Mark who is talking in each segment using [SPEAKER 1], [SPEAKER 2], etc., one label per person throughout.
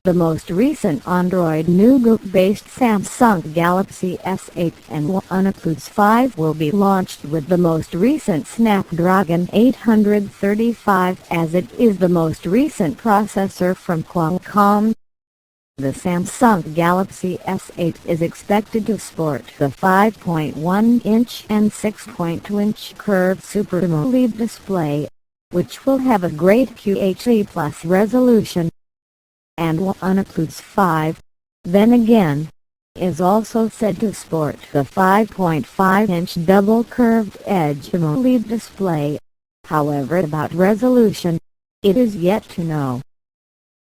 [SPEAKER 1] The most recent Android Nougat-based Samsung Galaxy S8 and Oneplus 5 will be launched with the most recent Snapdragon 835 as it is the most recent processor from Qualcomm. The Samsung Galaxy S8 is expected to sport the 5.1-inch and 6.2-inch curved Super AMOLED display, which will have a great QHD+ resolution. And Oneplus 5, then again, is also said to sport the 5.5-inch double-curved edge AMOLED display. However, about resolution, it is yet to know.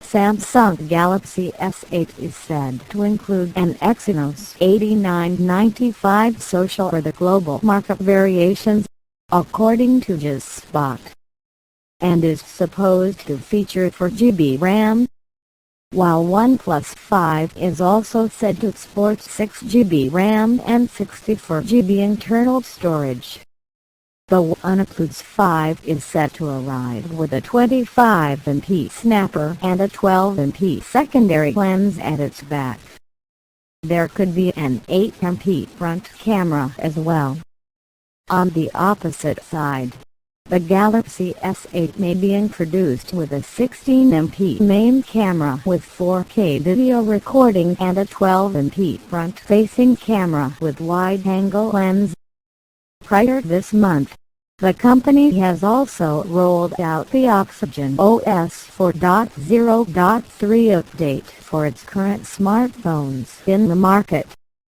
[SPEAKER 1] Samsung Galaxy S8 is said to include an Exynos 8995 social for the global market variations, according to JustSpot, and is supposed to feature 4GB RAM, while OnePlus 5 is also said to sport 6GB RAM and 64GB internal storage. The Oneplus 5 is set to arrive with a 25MP snapper and a 12MP secondary lens at its back. There could be an 8MP front camera as well. On the opposite side, the Galaxy S8 may be introduced with a 16MP main camera with 4K video recording and a 12MP front-facing camera with wide-angle lens. Prior this month, the company has also rolled out the Oxygen OS 4.0.3 update for its current smartphones in the market,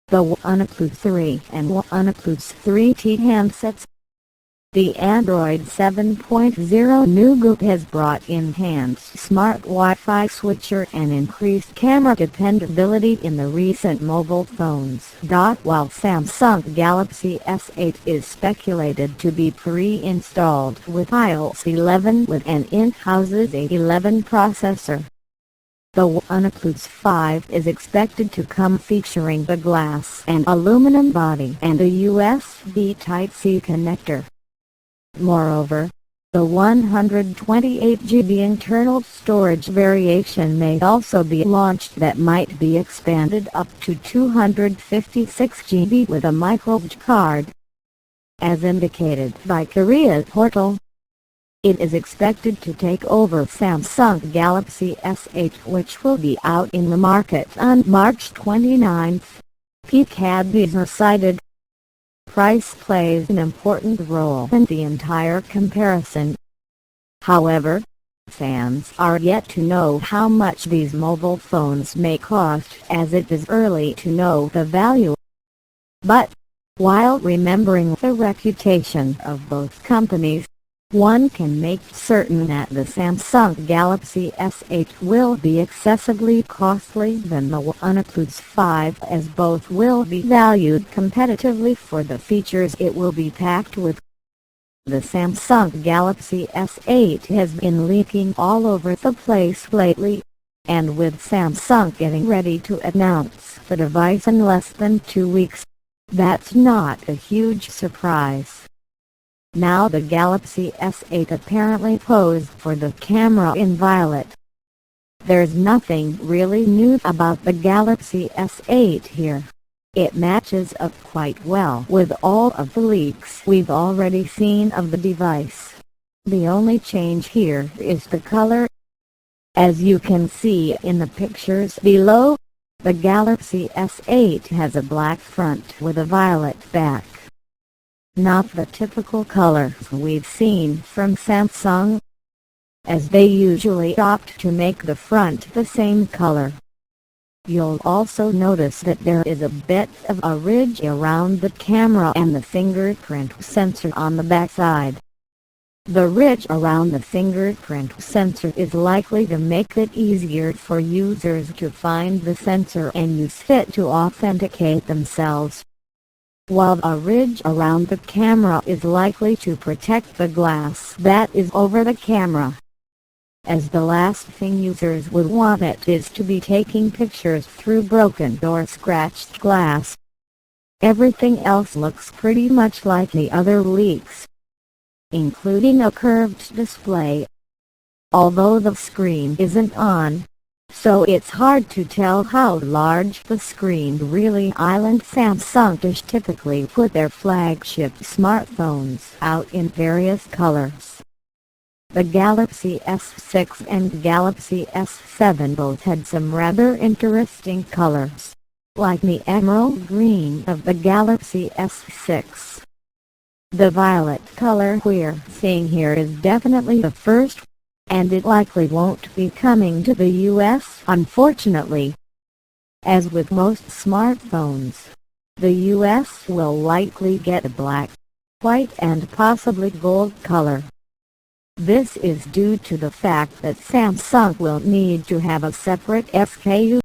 [SPEAKER 1] the Oneplus 3 and Oneplus 3T handsets. The Android 7.0 Nougat has brought enhanced smart Wi-Fi switcher and increased camera dependability in the recent mobile phones. While Samsung Galaxy S8 is speculated to be pre-installed with iOS 11 with an in-house A11 processor, the Oneplus 5 is expected to come featuring the glass and aluminum body and a USB Type-C connector. Moreover, the 128GB internal storage variation may also be launched that might be expanded up to 256GB with a microSD card. As indicated by Korea Portal, it is expected to take over Samsung Galaxy S8, which will be out in the market on March 29. PCABs cited. Price plays an important role in the entire comparison. However, fans are yet to know how much these mobile phones may cost, as it is early to know the value. But, while remembering the reputation of both companies, one can make certain that the Samsung Galaxy S8 will be excessively costly than the Oneplus 5, as both will be valued competitively for the features it will be packed with. The Samsung Galaxy S8 has been leaking all over the place lately, and with Samsung getting ready to announce the device in less than 2 weeks, that's not a huge surprise. Now the Galaxy S8 apparently posed for the camera in violet. There's nothing really new about the Galaxy S8 here. It matches up quite well with all of the leaks we've already seen of the device. The only change here is the color. As you can see in the pictures below, the Galaxy S8 has a black front with a violet back. Not the typical colors we've seen from Samsung, as they usually opt to make the front the same color. You'll also notice that there is a bit of a ridge around the camera and the fingerprint sensor on the backside. The ridge around the fingerprint sensor is likely to make it easier for users to find the sensor and use it to authenticate themselves, while a ridge around the camera is likely to protect the glass that is over the camera, as the last thing users would want it is to be taking pictures through broken or scratched glass. Everything else looks pretty much like the other leaks, including a curved display. Although the screen isn't on, so it's hard to tell how large the screen really is. Samsung typically put their flagship smartphones out in various colors. The Galaxy S6 and Galaxy S7 both had some rather interesting colors, like the emerald green of the Galaxy S6. The violet color we're seeing here is definitely the first, and it likely won't be coming to the US, unfortunately. As with most smartphones, the US will likely get a black, white and possibly gold color. This is due to the fact that Samsung will need to have a separate SKU